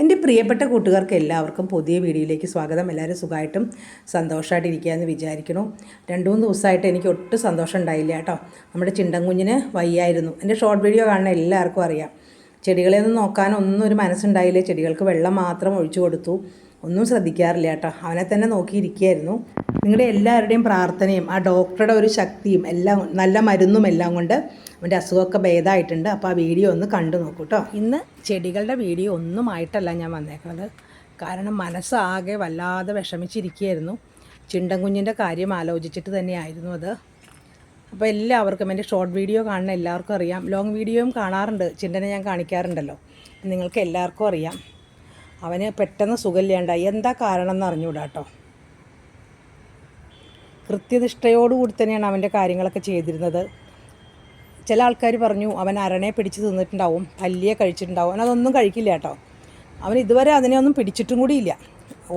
എൻ്റെ പ്രിയപ്പെട്ട കൂട്ടുകാർക്ക് എല്ലാവർക്കും പുതിയ വീഡിയോയിലേക്ക് സ്വാഗതം. എല്ലാവരും സുഖമായിട്ടും സന്തോഷമായിട്ടിരിക്കുകയെന്ന് വിചാരിക്കുന്നു. 2-3 ദിവസമായിട്ട് എനിക്ക് ഒട്ടും സന്തോഷം ഉണ്ടായില്ല കേട്ടോ. നമ്മുടെ ചിണ്ടൻകുഞ്ഞിന് വയ്യായിരുന്നു. എൻ്റെ ഷോർട്ട് വീഡിയോ കാണുന്ന എല്ലാവർക്കും അറിയാം. ചെടികളെയൊന്നും നോക്കാനൊന്നും ഒരു മനസ്സുണ്ടായില്ല. ചെടികൾക്ക് വെള്ളം മാത്രം ഒഴിച്ചു കൊടുത്തു. ഒന്നും ശ്രദ്ധിക്കാറില്ല കേട്ടോ. അവനെ തന്നെ നോക്കിയിരിക്കുകയായിരുന്നു. നിങ്ങളുടെ എല്ലാവരുടെയും പ്രാർത്ഥനയും ആ ഡോക്ടറുടെ ഒരു ശക്തിയും എല്ലാം നല്ല മരുന്നും എല്ലാം കൊണ്ട് അവൻ്റെ അസുഖമൊക്കെ ഭേദമായിട്ടുണ്ട്. അപ്പോൾ ആ വീഡിയോ ഒന്ന് കണ്ടു നോക്കൂ കേട്ടോ. ഇന്ന് ചെടികളുടെ വീഡിയോ ഒന്നും ആയിട്ടല്ല ഞാൻ വന്നേക്കുന്നത്. കാരണം മനസ്സാകെ വല്ലാതെ വിഷമിച്ചിരിക്കുകയായിരുന്നു. ചിണ്ടൻകുഞ്ഞിൻ്റെ കാര്യം ആലോചിച്ചിട്ട് തന്നെയായിരുന്നു അത്. അപ്പോൾ എല്ലാവർക്കും എൻ്റെ ഷോർട്ട് വീഡിയോ കാണുന്ന എല്ലാവർക്കും അറിയാം. ലോങ് വീഡിയോയും കാണാറുണ്ട്. ചിണ്ടനെ ഞാൻ കാണിക്കാറുണ്ടല്ലോ. നിങ്ങൾക്ക് എല്ലാവർക്കും അറിയാം അവന് പെട്ടെന്ന് സുഖമില്ലാണ്ടായി. എന്താ കാരണം എന്ന് അറിഞ്ഞുകൂടാ കേട്ടോ. കൃത്യനിഷ്ഠയോടുകൂടി തന്നെയാണ് അവൻ്റെ കാര്യങ്ങളൊക്കെ ചെയ്തിരുന്നത്. ചില ആൾക്കാർ പറഞ്ഞു അവൻ അരണയെ പിടിച്ച് തിന്നിട്ടുണ്ടാവും, പല്ലിയെ കഴിച്ചിട്ടുണ്ടാവും. അവനതൊന്നും കഴിക്കില്ല കേട്ടോ. അവൻ ഇതുവരെ അതിനെ ഒന്നും പിടിച്ചിട്ടും കൂടിയില്ല.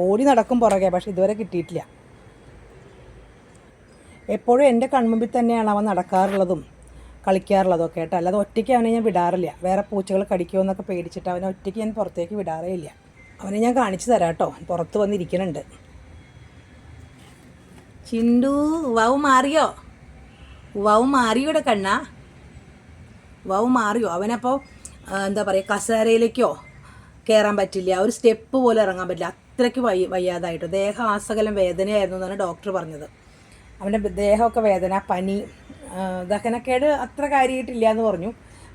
ഓടി നടക്കും പുറകെ, പക്ഷെ ഇതുവരെ കിട്ടിയിട്ടില്ല. എപ്പോഴും എൻ്റെ കൺമുമ്പിൽ തന്നെയാണ് അവൻ നടക്കാറുള്ളതും കളിക്കാറുള്ളതും ഒക്കെ കേട്ടോ. അല്ലാതെ ഒറ്റയ്ക്ക് അവനെ ഞാൻ വിടാറില്ല. വേറെ പൂച്ചകൾ കടിക്കുമോ എന്നൊക്കെ പേടിച്ചിട്ട് അവനെ ഒറ്റയ്ക്ക് ഞാൻ പുറത്തേക്ക് വിടാറേ ഇല്ല. അവനെ ഞാൻ കാണിച്ചു തരാം കേട്ടോ. പുറത്ത് വന്നിരിക്കുന്നുണ്ട്. ചിണ്ടു വാവ് മാറിയോ? വാവ് മാറിയോടെ കണ്ണാ? വാവ് മാറിയോ? അവനപ്പോൾ എന്താ പറയുക, കസേരയിലേക്കോ കയറാൻ പറ്റില്ല, ഒരു സ്റ്റെപ്പ് പോലും ഇറങ്ങാൻ പറ്റില്ല. അത്രയ്ക്ക് വയ്യാതായിട്ട് ദേഹാസകലം വേദനയായിരുന്നു എന്നാണ് ഡോക്ടർ പറഞ്ഞത്. അവൻ്റെ ദേഹമൊക്കെ വേദന, പനി, ദഹനക്കേട് അത്ര കാര്യമായിട്ടില്ല എന്ന് പറഞ്ഞു.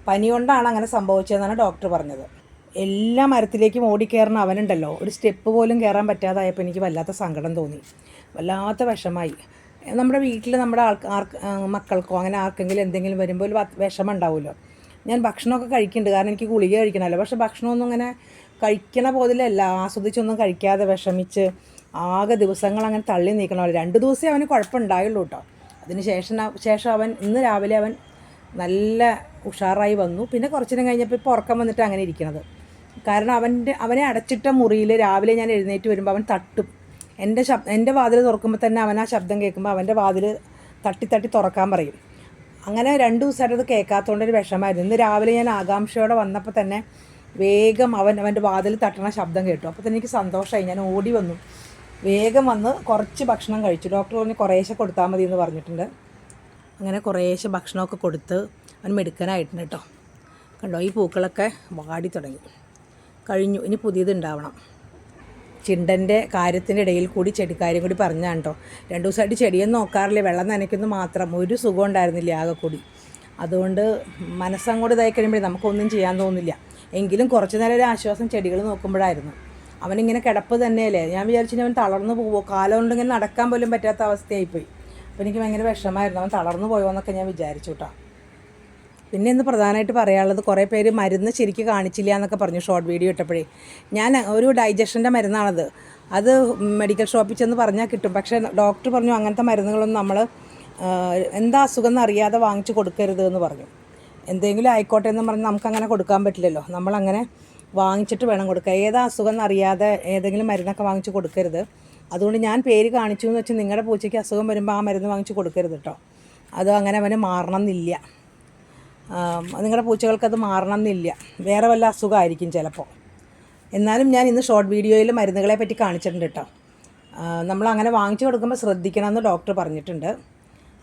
പനി കൊണ്ടാണ് അങ്ങനെ സംഭവിച്ചതെന്നാണ് ഡോക്ടർ പറഞ്ഞത്. എല്ലാ മരത്തിലേക്കും ഓടിക്കയറുന്ന അവനുണ്ടല്ലോ, ഒരു സ്റ്റെപ്പ് പോലും കയറാൻ പറ്റാതായപ്പോൾ എനിക്ക് വല്ലാത്ത സങ്കടം തോന്നി, വല്ലാത്ത വിഷമായി. നമ്മുടെ വീട്ടിൽ നമ്മുടെ മക്കൾക്കോ അങ്ങനെ ആർക്കെങ്കിലും എന്തെങ്കിലും വരുമ്പോൾ ഒരു വിഷമം ഉണ്ടാവുമല്ലോ. ഞാൻ ഭക്ഷണമൊക്കെ കഴിക്കുന്നുണ്ട്, കാരണം എനിക്ക് ഗുളിക കഴിക്കണമല്ലോ. പക്ഷേ ഭക്ഷണമൊന്നും അങ്ങനെ കഴിക്കണ പോലെയല്ല, ആസ്വദിച്ചൊന്നും കഴിക്കാതെ വിഷമിച്ച് ആകെ ദിവസങ്ങൾ അങ്ങനെ തള്ളി നീക്കണമല്ലോ. 2 ദിവസമേ അവന് കുഴപ്പമുണ്ടായുള്ളൂ കേട്ടോ. അതിന് ശേഷം അവൻ ഇന്ന് രാവിലെ അവൻ നല്ല ഉഷാറായി വന്നു. പിന്നെ കുറച്ചു നേരം കഴിഞ്ഞപ്പോൾ ഇപ്പോൾ ഉറക്കം വന്നിട്ട് അങ്ങനെ ഇരിക്കണത്. കാരണം അവനെ അടച്ചിട്ട മുറിയിൽ രാവിലെ ഞാൻ എഴുന്നേറ്റ് വരുമ്പോൾ അവൻ തട്ടും. എൻ്റെ വാതിൽ തുറക്കുമ്പോൾ തന്നെ അവൻ ആ ശബ്ദം കേൾക്കുമ്പോൾ അവൻ്റെ വാതിൽ തട്ടി തുറക്കാൻ പറയും. അങ്ങനെ 2 ദിവസമായിട്ട് അത് കേൾക്കാത്തതുകൊണ്ടൊരു വിഷമമായിരുന്നു. ഇന്ന് രാവിലെ ഞാൻ ആകാംക്ഷയോടെ വന്നപ്പോൾ തന്നെ വേഗം അവൻ്റെ വാതിൽ തട്ടണ ശബ്ദം കേട്ടു. അപ്പോൾ തന്നെ എനിക്ക് സന്തോഷമായി. ഞാൻ ഓടി വന്നു, വേഗം വന്ന് കുറച്ച് ഭക്ഷണം കഴിച്ചു. ഡോക്ടർ പറഞ്ഞ് കുറേശ്ശെ കൊടുത്താൽ മതി എന്ന് പറഞ്ഞിട്ടുണ്ട്. അങ്ങനെ കുറേശ്ശെ ഭക്ഷണമൊക്കെ കൊടുത്ത് അവൻ മെടുക്കാനായിട്ടുണ്ട് കേട്ടോ. കണ്ടോ, ഈ പൂക്കളൊക്കെ വാടി തുടങ്ങി കഴിഞ്ഞു. ഇനി പുതിയത് ഉണ്ടാവണം. ചിണ്ടൻ്റെ കാര്യത്തിൻ്റെ ഇടയിൽ കൂടി ചെടിക്കാര്യം കൂടി പറഞ്ഞാണ് കേട്ടോ. 2 ദിവസമായിട്ട് ചെടിയൊന്നും നോക്കാറില്ല, വെള്ളം നനയ്ക്കുന്നു മാത്രം. ഒരു സുഖം ഉണ്ടായിരുന്നില്ല ആകെ കൂടി. അതുകൊണ്ട് മനസ്സങ്ങോട്ട് ഇതായി കഴിയുമ്പോഴേ നമുക്കൊന്നും ചെയ്യാൻ തോന്നില്ല. എങ്കിലും കുറച്ച് നേരം ഒരു ആശ്വാസം ചെടികൾ നോക്കുമ്പോഴായിരുന്നു. അവനിങ്ങനെ കിടപ്പ് തന്നെയല്ലേ. ഞാൻ വിചാരിച്ചിട്ട് അവൻ തളർന്നു പോവോ, കാലം കൊണ്ട് ഇങ്ങനെ നടക്കാൻ പോലും പറ്റാത്ത അവസ്ഥയായിപ്പോയി. അപ്പോൾ എനിക്ക് ഭയങ്കര വിഷമമായിരുന്നു. അവൻ തളർന്നു പോയോ എന്നൊക്കെ ഞാൻ വിചാരിച്ചു കേട്ടോ. പിന്നെ ഇന്ന് പ്രധാനമായിട്ട് പറയാനുള്ളത്, കുറേ പേര് മരുന്ന് ശരിക്കും കാണിച്ചില്ല എന്നൊക്കെ പറഞ്ഞു ഷോർട്ട് വീഡിയോ ഇട്ടപ്പോഴേ. ഞാൻ ഒരു ഡൈജഷൻ്റെ മരുന്നാണത്. അത് മെഡിക്കൽ ഷോപ്പിൽ ചെന്ന് പറഞ്ഞാൽ കിട്ടും. പക്ഷേ ഡോക്ടർ പറഞ്ഞു അങ്ങനത്തെ മരുന്നുകളൊന്നും നമ്മൾ എന്താ അസുഖം എന്നറിയാതെ വാങ്ങിച്ച് കൊടുക്കരുത് എന്ന് പറഞ്ഞു. എന്തെങ്കിലും ആയിക്കോട്ടെ എന്ന് പറഞ്ഞ് നമുക്കങ്ങനെ കൊടുക്കാൻ പറ്റില്ലല്ലോ. നമ്മളങ്ങനെ വാങ്ങിച്ചിട്ട് വേണം കൊടുക്കുക. ഏതാ അസുഖം എന്നറിയാതെ ഏതെങ്കിലും മരുന്നൊക്കെ വാങ്ങിച്ച് കൊടുക്കരുത്. അതുകൊണ്ട് ഞാൻ പേര് കാണിച്ചു എന്ന് വെച്ച് നിങ്ങളുടെ പൂച്ചയ്ക്ക് അസുഖം വരുമ്പോൾ ആ മരുന്ന് വാങ്ങിച്ച് കൊടുക്കരുത് കേട്ടോ. അത് അങ്ങനെ അവന് മാറണം എന്നില്ല. നിങ്ങളുടെ പൂച്ചകൾക്കത് മാറണം എന്നില്ല. വേറെ വല്ല അസുഖമായിരിക്കും ചിലപ്പോൾ. എന്നാലും ഞാൻ ഇന്ന് ഷോർട്ട് വീഡിയോയിൽ മരുന്നുകളെ പറ്റി കാണിച്ചിട്ടുണ്ട് കേട്ടോ. നമ്മളങ്ങനെ വാങ്ങിച്ചു കൊടുക്കുമ്പോൾ ശ്രദ്ധിക്കണമെന്ന് ഡോക്ടർ പറഞ്ഞിട്ടുണ്ട്.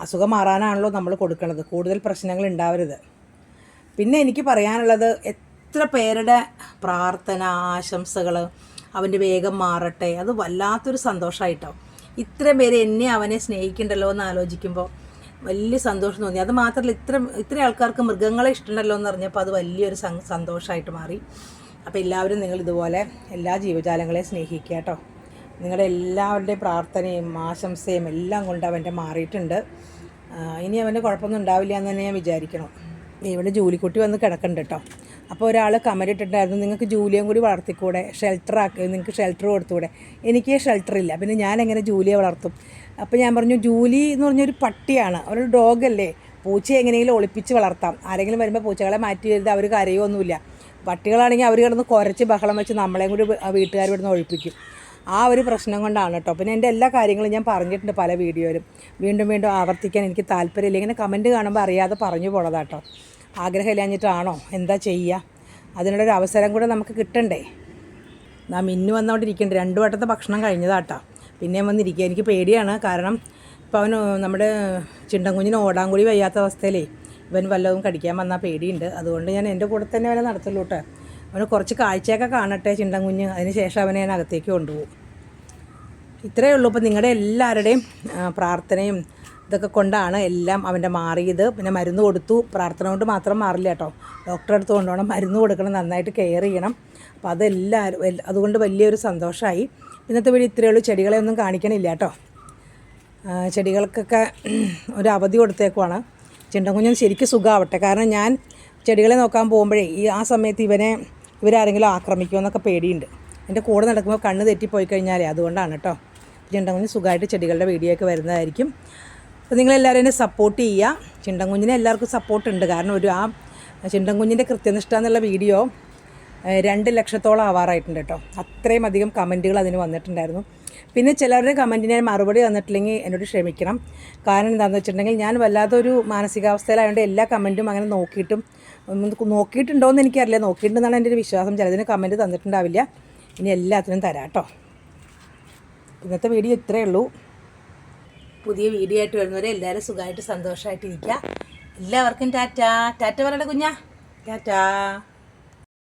അസുഖം മാറാനാണല്ലോ നമ്മൾ കൊടുക്കുന്നത്, കൂടുതൽ പ്രശ്നങ്ങൾ ഉണ്ടാവരുത്. പിന്നെ എനിക്ക് പറയാനുള്ളത്, എത്ര പേരുടെ പ്രാർത്ഥന, ആശംസകൾ അവൻ്റെ വേഗം മാറട്ടെ, അത് വല്ലാത്തൊരു സന്തോഷമായിട്ടോ. ഇത്രയും പേര് അവനെ സ്നേഹിക്കണ്ടല്ലോ എന്ന് ആലോചിക്കുമ്പോൾ വലിയ സന്തോഷം തോന്നി. അത് മാത്രമല്ല, ഇത്ര ആൾക്കാർക്ക് മൃഗങ്ങളെ ഇഷ്ടമുണ്ടല്ലോ എന്ന് അറിഞ്ഞപ്പോൾ അത് വലിയൊരു സന്തോഷമായിട്ട് മാറി. അപ്പോൾ എല്ലാവരും നിങ്ങൾ ഇതുപോലെ എല്ലാ ജീവജാലങ്ങളെയും സ്നേഹിക്കുക കേട്ടോ. നിങ്ങളുടെ എല്ലാവരുടെയും പ്രാർത്ഥനയും ആശംസയും എല്ലാം കൊണ്ട് അവൻ്റെ മാറിയിട്ടുണ്ട്. ഇനി അവൻ്റെ കുഴപ്പമൊന്നും ഉണ്ടാവില്ല എന്ന് തന്നെ ഞാൻ വിചാരിക്കണം. ഇവിടെ ജൂലിക്കുട്ടി വന്ന് കിടക്കുന്നുണ്ട് കേട്ടോ. അപ്പോൾ ഒരാൾ കമൻറ്റ് ഇട്ടിട്ടുണ്ടായിരുന്നു, നിങ്ങൾക്ക് ജൂലിയും കൂടി വളർത്തിക്കൂടെ, നിങ്ങൾക്ക് ഷെൽട്ടർ കൊടുത്തുകൂടെ. എനിക്ക് ഷെൽട്ടറില്ല, പിന്നെ ഞാൻ എങ്ങനെ ജൂലിയെ വളർത്തും? അപ്പോൾ ഞാൻ പറഞ്ഞു, ജൂലി എന്ന് പറഞ്ഞൊരു പട്ടിയാണ്, ഒരു ഡോഗല്ലേ, പൂച്ചയെ എങ്ങനെയെങ്കിലും ഒളിപ്പിച്ച് വളർത്താം. ആരെങ്കിലും വരുമ്പോൾ പൂച്ചകളെ മാറ്റി വരുന്നത് അവർ കരയൊന്നുമില്ല. പട്ടികളാണെങ്കിൽ അവർ കിടന്ന് കുരച്ച് ബഹളം വെച്ച് നമ്മളെയും കൂടി വീട്ടുകാർ ഇവിടുന്ന് ഒഴിപ്പിക്കും. ആ ഒരു പ്രശ്നം കൊണ്ടാണ് കേട്ടോ. പിന്നെ എൻ്റെ എല്ലാ കാര്യങ്ങളും ഞാൻ പറഞ്ഞിട്ടുണ്ട് പല വീഡിയോയിലും. വീണ്ടും ആവർത്തിക്കാൻ എനിക്ക് താല്പര്യമില്ല. ഇങ്ങനെ കമൻറ്റ് കാണുമ്പോൾ അറിയാതെ പറഞ്ഞു പോണതാട്ടോ. ആഗ്രഹമില്ലാഞ്ഞിട്ടാണോ എന്താ ചെയ്യുക? അതിനുള്ളൊരു അവസരം കൂടെ നമുക്ക് കിട്ടണ്ടേ. നാ മിന്നു വന്നുകൊണ്ടിരിക്കുന്നുണ്ട്. 2 വട്ടത്തെ ഭക്ഷണം കഴിഞ്ഞതാട്ടാ. പിന്നെയും വന്നിരിക്കുക. എനിക്ക് പേടിയാണ്. കാരണം ഇപ്പോൾ അവന് നമ്മുടെ ചിണ്ടൻ കുഞ്ഞിന് ഓടാൻ കൂടി വയ്യാത്ത അവസ്ഥയിലേ ഇവൻ വല്ലതും കടിക്കാൻ വന്നാൽ പേടിയുണ്ട്. അതുകൊണ്ട് ഞാൻ എൻ്റെ കൂടെ തന്നെ അവനെ നടത്തുള്ളൂ കേട്ടോ. അവന് കുറച്ച് കാഴ്ചയൊക്കെ കാണട്ടെ ചിണ്ടൻ കുഞ്ഞ്. അതിന് ശേഷം അവനെ ഞാൻ അകത്തേക്ക് കൊണ്ടുപോകും. ഇത്രയേ ഉള്ളൂ. ഇപ്പോൾ നിങ്ങളുടെ എല്ലാവരുടെയും പ്രാർത്ഥനയും ഇതൊക്കെ കൊണ്ടാണ് എല്ലാം അവൻ്റെ മാറിയത്. പിന്നെ മരുന്ന് കൊടുത്തു. പ്രാർത്ഥന കൊണ്ട് മാത്രം മാറില്ല കേട്ടോ. ഡോക്ടറെ അടുത്ത് കൊണ്ടുപോകണം, മരുന്ന് കൊടുക്കണം, നന്നായിട്ട് കെയർ ചെയ്യണം. അപ്പോൾ അതെല്ലാവരും അതുകൊണ്ട് വലിയൊരു സന്തോഷമായി. ഇന്നത്തെ വീഡിയോ ഇത്രയേ ഉള്ളൂ. ചെടികളെ ഒന്നും കാണിക്കണില്ല കേട്ടോ. ചെടികൾക്കൊക്കെ ഒരു അവധി കൊടുത്തേക്കുവാണ്. ചിണ്ടൻ കുഞ്ഞൊന്ന് ശരിക്കും സുഖമാവട്ടെ. കാരണം ഞാൻ ചെടികളെ നോക്കാൻ പോകുമ്പോഴേ ആ സമയത്ത് ഇവരാരെങ്കിലും ആക്രമിക്കുമെന്നൊക്കെ പേടിയുണ്ട്. എൻ്റെ കൂടെ നടക്കുമ്പോൾ കണ്ണ് തെറ്റിപ്പോയി കഴിഞ്ഞാലേ അതുകൊണ്ടാണ് കേട്ടോ. ചിണ്ടൻ കുഞ്ഞ് സുഖമായിട്ട് ചെടികളുടെ വീഡിയോ ഒക്കെ വരുന്നതായിരിക്കും. അപ്പോൾ നിങ്ങളെല്ലാവരും എന്നെ സപ്പോർട്ട് ചെയ്യുക. ചിണ്ടൻ കുഞ്ഞിനെ എല്ലാവർക്കും സപ്പോർട്ടുണ്ട്. കാരണം ചിണ്ടൻ കുഞ്ഞിൻ്റെ കൃത്യനിഷ്ഠ എന്നുള്ള വീഡിയോ 2 ലക്ഷത്തോളം ആവാറായിട്ടുണ്ട് കേട്ടോ. അത്രയും അധികം കമൻറ്റുകൾ അതിന് വന്നിട്ടുണ്ടായിരുന്നു. പിന്നെ ചിലരുടെ കമൻറ്റിന് മറുപടി തന്നിട്ടില്ലെങ്കിൽ എന്നോട് ക്ഷമിക്കണം. കാരണം എന്താണെന്ന് വെച്ചിട്ടുണ്ടെങ്കിൽ ഞാൻ വല്ലാത്തൊരു മാനസികാവസ്ഥയിലായതുകൊണ്ട് എല്ലാ കമൻറ്റും അങ്ങനെ നോക്കിയിട്ടുണ്ടോയെന്ന് എനിക്കറിയില്ല. നോക്കിയിട്ടുണ്ടെന്നാണ് എൻ്റെ ഒരു വിശ്വാസം. ചിലതിന് കമൻറ്റ് തന്നിട്ടുണ്ടാവില്ല. ഇനി എല്ലാത്തിനും തരാം കേട്ടോ. ഇന്നത്തെ വീഡിയോ ഇത്രയേ ഉള്ളൂ. പുതിയ വീഡിയോ ആയിട്ട് വരുന്നവരെ എല്ലാവരും സുഖമായിട്ട് സന്തോഷമായിട്ടിരിക്കുക. എല്ലാവർക്കും ടാറ്റാ. ടാറ്റ പറയട്ടെ കുഞ്ഞാ. ടാറ്റാ.